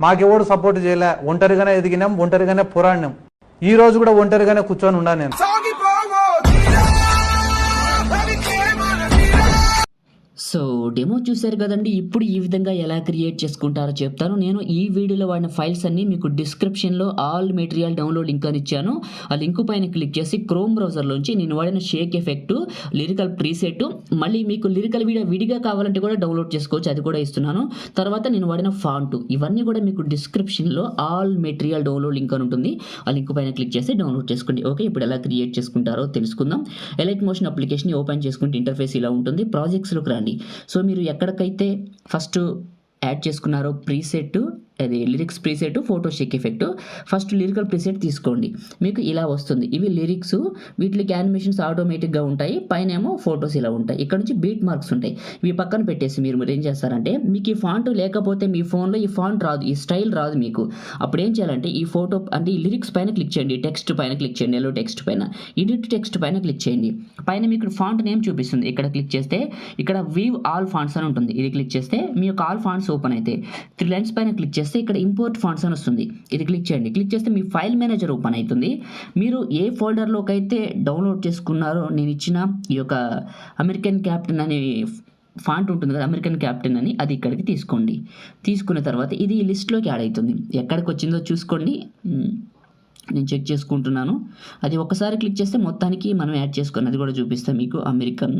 మాకెవడు support చేయలే, ఒంటరిగానే ఎదిగినాం, ఒంటరిగానే పోరాడినాం. ఈ రోజు కూడా ఒంటరిగానే కూర్చొని ఉన్నా నేను. సో డెమో చూశారు కదండి. ఇప్పుడు ఈ విధంగా ఎలా క్రియేట్ చేసుకుంటారో చెప్తాను. నేను ఈ వీడియోలో వాడిన ఫైల్స్ అన్ని మీకు డిస్క్రిప్షన్లో ఆల్ మెటీరియల్ డౌన్లోడ్ లింక్ అని ఇచ్చాను. ఆ లింక్ పైన క్లిక్ చేసి క్రోమ్ బ్రౌజర్లోంచి నేను వాడిన షేక్ ఎఫెక్ట్, లిరికల్ ప్రీసెట్, మళ్ళీ మీకు లిరికల్ వీడియో విడిగా కావాలంటే కూడా డౌన్లోడ్ చేసుకోవచ్చు, అది కూడా ఇస్తున్నాను. తర్వాత నేను వాడిన ఫాంట్, ఇవన్నీ కూడా మీకు డిస్క్రిప్షన్లో ఆల్ మెటీరియల్ డౌన్లోడ్ లింక్ అని ఉంటుంది. ఆ లింక్ పైన క్లిక్ చేసి డౌన్లోడ్ చేసుకోండి. ఓకే, ఇప్పుడు ఎలా క్రియేట్ చేసుకుంటారో తెలుసుకుందాం. ఎలైట్ మోషన్ అప్లికేషన్ ఓపెన్ చేసుకుంటే ఇంటర్ఫేస్ ఇలా ఉంటుంది. ప్రాజెక్ట్స్లోకి రండి. సో మీరు ఎక్కడికైతే ఫస్ట్ యాడ్ చేసుకున్నారో ప్రీసెట్, అది lyrics preset, photo Sheikh effect, first lyrical preset తీసుకోండి. మీకు ఇలా వస్తుంది. ఇవి లిరిక్స్, వీటికి యానిమేషన్స్ ఆటోమేటిక్గా ఉంటాయి. పైన ఏమో ఫొటోస్ ఇలా ఉంటాయి. ఇక్కడ నుంచి బీట్ మార్క్స్ ఉంటాయి. ఇవి పక్కన పెట్టేసి మీరు ఏం చేస్తారంటే, మీకు ఈ ఫాంట్ లేకపోతే మీ ఫోన్లో ఈ ఫాంట్ రాదు, ఈ స్టైల్ రాదు మీకు. అప్పుడు ఏం చేయాలంటే ఈ ఫోటో అంటే ఈ లిరిక్స్ పైన క్లిక్ చేయండి, టెక్స్ట్ పైన క్లిక్ చేయండి, ఎల్లో టెక్స్ట్ పైన, ఎడిట్ టెక్స్ట్ పైన క్లిక్ చేయండి. పైన మీకు ఫాంట్ నేమ్ చూపిస్తుంది. ఇక్కడ క్లిక్ చేస్తే ఇక్కడ వీవ్ ఆల్ ఫాంట్స్ అని ఉంటుంది. ఇది క్లిక్ చేస్తే మీ యొక్క ఆల్ ఫాంట్స్ ఓపెన్ అయితే 3 లైన్స్ పైన క్లిక్ చేస్తే ఇక్కడ ఇంపోర్ట్ ఫాంట్స్ అని వస్తుంది. ఇది క్లిక్ చేయండి. క్లిక్ చేస్తే మీ ఫైల్ మేనేజర్ ఓపెన్ అవుతుంది. మీరు ఏ ఫోల్డర్లోకి అయితే డౌన్లోడ్ చేసుకున్నారో నేను ఇచ్చిన ఈ యొక్క అమెరికన్ క్యాప్టెన్ అనే ఫాంట్ ఉంటుంది కదా, అమెరికన్ క్యాప్టెన్ అని, అది ఇక్కడికి తీసుకోండి. తీసుకున్న తర్వాత ఇది ఈ లిస్ట్లోకి యాడ్ అవుతుంది. ఎక్కడికి వచ్చిందో చూసుకోండి. నేను చెక్ చేసుకుంటున్నాను. అది ఒకసారి క్లిక్ చేస్తే మొత్తానికి మనం యాడ్ చేసుకొని అది కూడా చూపిస్తాం మీకు. అమెరికన్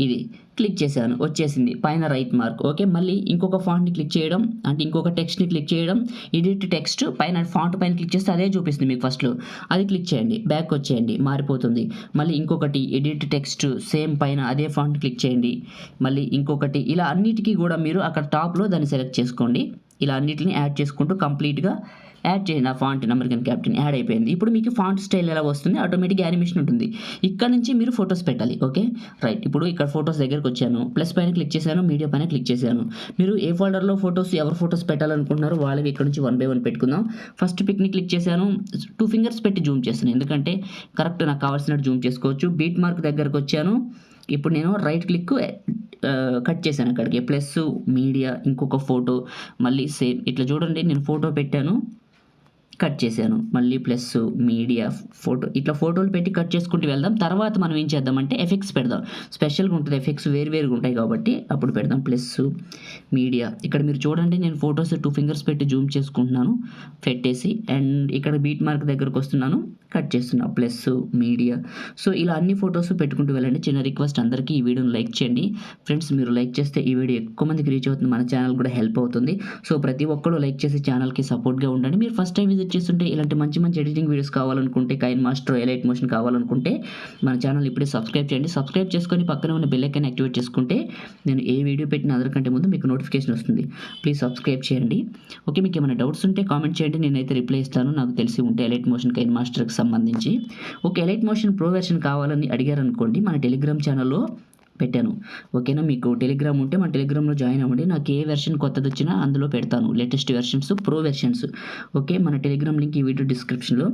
ఇది క్లిక్ చేశాను, వచ్చేసింది పైన రైట్ మార్క్. ఓకే, మళ్ళీ ఇంకొక ఫాంట్ని క్లిక్ చేయడం, అంటే ఇంకొక టెక్స్ట్ని క్లిక్ చేయడం, ఎడిట్ టెక్స్ట్ పైన ఫాంట్ పైన క్లిక్ చేస్తే అదే చూపిస్తుంది మీకు ఫస్ట్లో. అది క్లిక్ చేయండి, బ్యాక్ వచ్చేయండి, మారిపోతుంది. మళ్ళీ ఇంకొకటి ఎడిట్ టెక్స్ట్, సేమ్ పైన అదే ఫాంట్ క్లిక్ చేయండి. మళ్ళీ ఇంకొకటి, ఇలా అన్నిటికీ కూడా మీరు అక్కడ టాప్లో దాన్ని సెలెక్ట్ చేసుకోండి. ఇలా అన్నిటిని యాడ్ చేసుకుంటూ కంప్లీట్గా యాడ్ చేయండి. ఆ ఫాంట్ అమెరికన్ క్యాప్టెన్ యాడ్ అయిపోయింది. ఇప్పుడు మీకు ఫాంట్ స్టైల్ ఎలా వస్తుంది, ఆటోమేటిక్ యానిమేషన్ ఉంటుంది. ఇక్కడ నుంచి మీరు ఫొటోస్ పెట్టాలి. ఓకే రైట్, ఇప్పుడు ఇక్కడ ఫొటోస్ దగ్గరకు వచ్చాను, ప్లస్ పైన క్లిక్ చేశాను, మీడియా పైన క్లిక్ చేశాను. మీరు ఏ ఫోల్డర్లో ఫొటోస్, ఎవరు ఫొటోస్ పెట్టాలనుకుంటున్నారో వాళ్ళవి ఇక్కడ నుంచి 1 by 1 పెట్టుకుందాం. ఫస్ట్ పిక్ని క్లిక్ చేశాను, 2 fingers పెట్టి జూమ్ చేస్తాను, ఎందుకంటే కరెక్ట్ నాకు కావాల్సినట్టు జూమ్ చేసుకోవచ్చు. బీట్ మార్క్ దగ్గరకు వచ్చాను. ఇప్పుడు నేను రైట్ క్లిక్ కట్ చేశాను, అక్కడికి ప్లస్ మీడియా, ఇంకొక ఫోటో, మళ్ళీ సేమ్ ఇట్లా చూడండి. నేను ఫోటో పెట్టాను, కట్ చేశాను, మళ్ళీ ప్లస్ మీడియా, ఫోటో, ఇట్లా ఫోటోలు పెట్టి కట్ చేసుకుంటూ వెళ్దాం. తర్వాత మనం ఏం చేద్దామంటే ఎఫెక్ట్స్ పెడదాం. స్పెషల్గా ఉంటుంది, ఎఫెక్ట్స్ వేరువేరుగా ఉంటాయి కాబట్టి అప్పుడు పెడదాం. ప్లస్ మీడియా, ఇక్కడ మీరు చూడండి నేను ఫొటోస్ 2 fingers పెట్టి జూమ్ చేసుకుంటున్నాను పెట్టేసి, అండ్ ఇక్కడ బీట్ మార్క్ దగ్గరకు వస్తున్నాను, కట్ చేస్తున్నా, ప్లస్ మీడియా. సో ఇలా అన్ని ఫొటోస్ పెట్టుకుంటూ వెళ్ళండి. చిన్న రిక్వెస్ట్, అందరికీ ఈ వీడియోని లైక్ చేయండి ఫ్రెండ్స్. మీరు లైక్ చేస్తే ఈ వీడియో ఎక్కువ మందికి రీచ్ అవుతుంది, మన ఛానల్ కూడా హెల్ప్ అవుతుంది. సో ప్రతి ఒక్కరు లైక్ చేసి ఛానల్కి సపోర్ట్గా ఉండండి. మీరు ఫస్ట్ టైం విజిట్ చేస్తుంటే ఇలాంటి మంచి మంచి ఎడిటింగ్ వీడియోస్ కావాలనుకుంటే, కైన్మాస్టర్, ఎలైట్ మోషన్ కావాలనుకుంటే మన ఛానల్ ఇప్పుడే సబ్స్క్రైబ్ చేయండి. సబ్స్క్రైబ్ చేసుకొని పక్కన ఉన్న బెల్ ఐకాన్ యాక్టివేట్ చేసుకుంటే నేను ఏ వీడియో పెట్టిన అందరికంటే ముందు మీకు నోటిఫికేషన్ వస్తుంది. ప్లీజ్ సబ్స్క్రైబ్ చేయండి. ఓకే, మీకు ఏమైనా డౌట్స్ ఉంటే కామెంట్ చేయండి, నేనైతే రిప్లై ఇస్తాను నాకు తెలిసి ఉంటే ఎలైట్ మోషన్, కైన్మాస్టర్కి సంబంధించి. Okay, elite motion pro version కావాలని అడిగారు అనుకోండి, మన టెలిగ్రామ్ ఛానల్లో పెట్టాను. ఓకేనా, మీకు టెలిగ్రామ్ ఉంటే మన టెలిగ్రామ్లో జాయిన్ అవ్వండి. నాకు ఏ వెర్షన్ కొత్తది వచ్చినా అందులో పెడతాను, latest versions, pro versions. Okay, మన టెలిగ్రామ్ లింక్ ఈ వీడియో డిస్క్రిప్షన్లో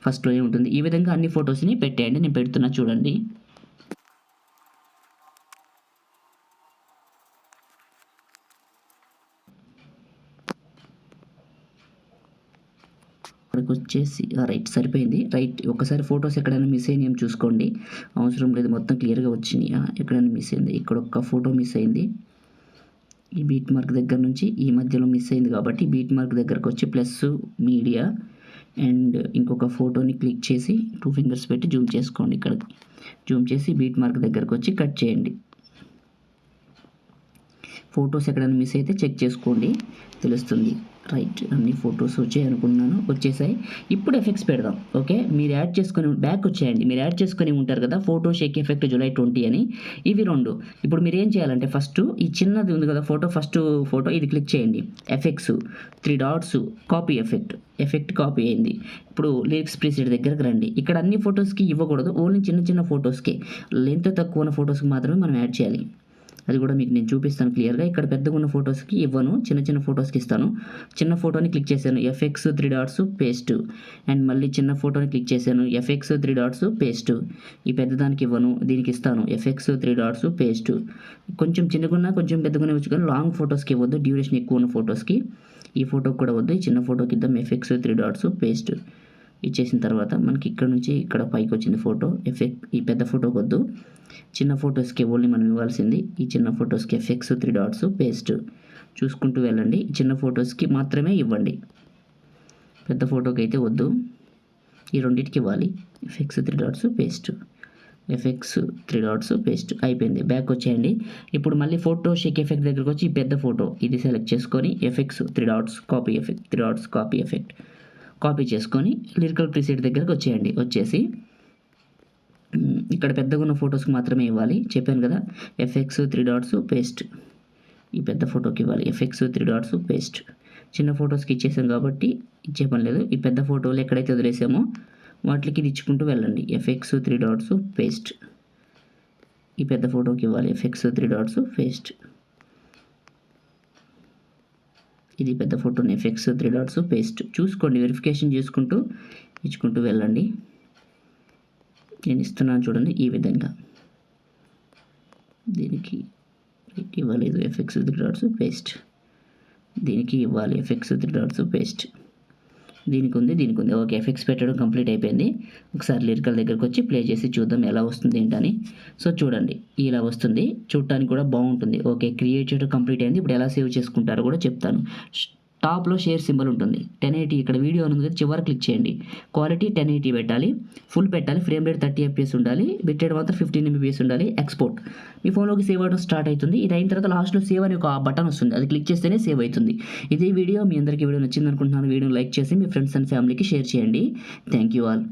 ఫస్ట్లోనే ఉంటుంది. ఈ విధంగా అన్ని ఫొటోస్ని పెట్టేయండి, నేను పెడుతున్నా చూడండి. ఇక్కడికి వచ్చేసి రైట్ సరిపోయింది. రైట్, ఒకసారి ఫొటోస్ ఎక్కడైనా మిస్ అయినాయి ఏమి చూసుకోండి, అవసరం లేదు, మొత్తం క్లియర్గా వచ్చినాయి. ఎక్కడైనా మిస్ అయింది, ఇక్కడ ఒక్క ఫోటో మిస్ అయింది, ఈ బీట్ మార్క్ దగ్గర నుంచి ఈ మధ్యలో మిస్ అయింది కాబట్టి బీట్ మార్క్ దగ్గరకు వచ్చి ప్లస్ మీడియా అండ్ ఇంకొక ఫోటోని క్లిక్ చేసి 2 fingers పెట్టి జూమ్ చేసుకోండి. ఇక్కడ జూమ్ చేసి బీట్ మార్క్ దగ్గరకు వచ్చి కట్ చేయండి. ఫొటోస్ ఎక్కడైనా మిస్ అయితే చెక్ చేసుకోండి, తెలుస్తుంది. రైట్, అన్ని ఫొటోస్ వచ్చాయి అనుకున్నాను, వచ్చేసాయి. ఇప్పుడు ఎఫెక్ట్స్ పెడదాం. ఓకే, మీరు యాడ్ చేసుకొని బ్యాక్ వచ్చేయండి. మీరు యాడ్ చేసుకొని ఉంటారు కదా ఫోటో షేక్ ఎఫెక్ట్ జూలై 20 అని, ఇవి 2. ఇప్పుడు మీరు ఏం చేయాలంటే ఫస్ట్ ఈ చిన్నది ఉంది కదా ఫోటో, ఫస్ట్ ఫోటో ఇది క్లిక్ చేయండి, effects 3 dots, copy effect copy అయింది. ఇప్పుడు లిరిక్స్ ప్రీసెట్ దగ్గరకు రండి. ఇక్కడ అన్ని ఫొటోస్కి ఇవ్వకూడదు, ఓన్లీ చిన్న చిన్న ఫొటోస్కి, లెంత్ తక్కువ ఉన్న ఫొటోస్కి మాత్రమే మనం యాడ్ చేయాలి. అది కూడా మీకు నేను చూపిస్తాను క్లియర్గా. ఇక్కడ పెద్దగా ఉన్న ఫొటోస్కి ఇవ్వను, చిన్న చిన్న ఫొటోస్కి ఇస్తాను. చిన్న ఫోటోని క్లిక్ చేశాను, ఎఫెక్ట్స్ 3 dots పేస్ట్, అండ్ మళ్ళీ చిన్న ఫోటోని క్లిక్ చేశాను, ఎఫెక్ట్స్ 3 dots పేస్ట్. ఈ పెద్దదానికి ఇవ్వను, దీనికి ఇస్తాను, ఎఫెక్ట్స్ 3 dots పేస్ట్. కొంచెం చిన్నగున్నా కొంచెం పెద్దగానే వచ్చి, కానీ లాంగ్ ఫొటోస్కి ఇవ్వద్దు, డ్యూరేషన్ ఎక్కువ ఉన్న ఫొటోస్కి. ఈ ఫోటో కూడా వద్దు, ఈ చిన్న ఫోటోకి ఇద్దాం ఎఫెక్ట్స్ 3 డాట్స్ పేస్ట్ ఇచ్చేసిన తర్వాత మనకి ఇక్కడ నుంచి ఇక్కడ పైకి వచ్చింది ఫోటో ఎఫెక్ట్. ఈ పెద్ద ఫోటోకి వద్దు, చిన్న ఫొటోస్కి ఓన్లీ మనం ఇవ్వాల్సింది ఈ చిన్న ఫొటోస్కి ఎఫెక్ట్స్ 3 డాట్స్ పేస్ట్ చూసుకుంటూ వెళ్ళండి. చిన్న ఫొటోస్కి మాత్రమే ఇవ్వండి, పెద్ద ఫోటోకి అయితే వద్దు. ఈ రెండింటికి ఇవ్వాలి effects 3 dots paste, effects 3 dots paste. అయిపోయింది. బ్యాక్ వచ్చేయండి. ఇప్పుడు మళ్ళీ ఫోటో షేక్ ఎఫెక్ట్ దగ్గరకు వచ్చి ఈ పెద్ద ఫోటో ఇది సెలెక్ట్ చేసుకొని effects 3 dots copy effect, 3 dots copy effect copy చేసుకొని లిరికల్ ప్రీసెట్ దగ్గరకు వచ్చేయండి. వచ్చేసి ఇక్కడ పెద్దగా ఉన్న ఫొటోస్కి మాత్రమే ఇవ్వాలి, చెప్పాను కదా ఎఫెక్ట్స్ 3 డాట్స్ పేస్ట్. ఈ పెద్ద ఫోటోకి ఇవ్వాలి ఎఫెక్ట్స్ 3 డాట్స్ పేస్ట్. చిన్న ఫొటోస్కి ఇచ్చేసాం కాబట్టి ఇచ్చే పని లేదు. ఈ పెద్ద ఫోటోలు ఎక్కడైతే వదిలేసామో వాటికి ఇది ఇచ్చుకుంటూ వెళ్ళండి ఎఫెక్ట్స్ 3 డాట్స్ పేస్ట్. ఈ పెద్ద ఫోటోకి ఇవ్వాలి ఎఫెక్ట్స్ 3 డాట్స్ పేస్ట్. ఇది పెద్ద ఫోటోని ఎఫెక్ట్స్ 3 డాట్స్ పేస్ట్. చూసుకోండి, వెరిఫికేషన్ చేసుకుంటూ ఇచ్చుకుంటూ వెళ్ళండి. నేను ఇస్తున్నాను చూడండి ఈ విధంగా. దీనికి ఇవ్వలేదు ఎఫెక్ట్స్ 3 డాట్స్ పేస్ట్, దీనికి ఇవ్వాలి ఎఫెక్ట్స్ 3 డాట్స్ పేస్ట్. దీనికి ఉంది ఓకే. ఎఫెక్ట్స్ పెట్టడం కంప్లీట్ అయిపోయింది. ఒకసారి లిరికల్ దగ్గరకు వచ్చి ప్లే చేసి చూద్దాం ఎలా వస్తుంది ఏంటని. సో చూడండి ఇలా వస్తుంది, చూడటానికి కూడా బాగుంటుంది. ఓకే, క్రియేట్ చేయడం కంప్లీట్ అయింది. ఇప్పుడు ఎలా సేవ్ చేసుకుంటారో కూడా చెప్తాను. టాప్లో షేర్ సింబల్ ఉంటుంది, 1080 ఇక్కడ వీడియో ఉంది కదా చివరి క్లిక్ చేయండి. క్వాలిటీ 1080 పెట్టాలి, ఫుల్ పెట్టాలి, ఫ్రేమ్ రేట్ 30 FPS ఉండాలి, బిట్ రేట్ మాత్రం 15 MBPS ఉండాలి. ఎక్స్పోర్ట్ మీ ఫోన్లోకి సేవ్ అవడం స్టార్ట్ అవుతుంది. ఇది అయిన తర్వాత లాస్ట్లో సేవ్ అని ఒక బటన్ వస్తుంది, అది క్లిక్ చేస్తేనే సేవ్ అవుతుంది. ఇదే వీడియో మీ అందరికీ వీడియో నచ్చింది అనుకుంటున్నాను. వీడియో లైక్ చేసి మీ ఫ్రెండ్స్ అండ్ ఫ్యామిలీకి షేర్ చేయండి. Thank you all.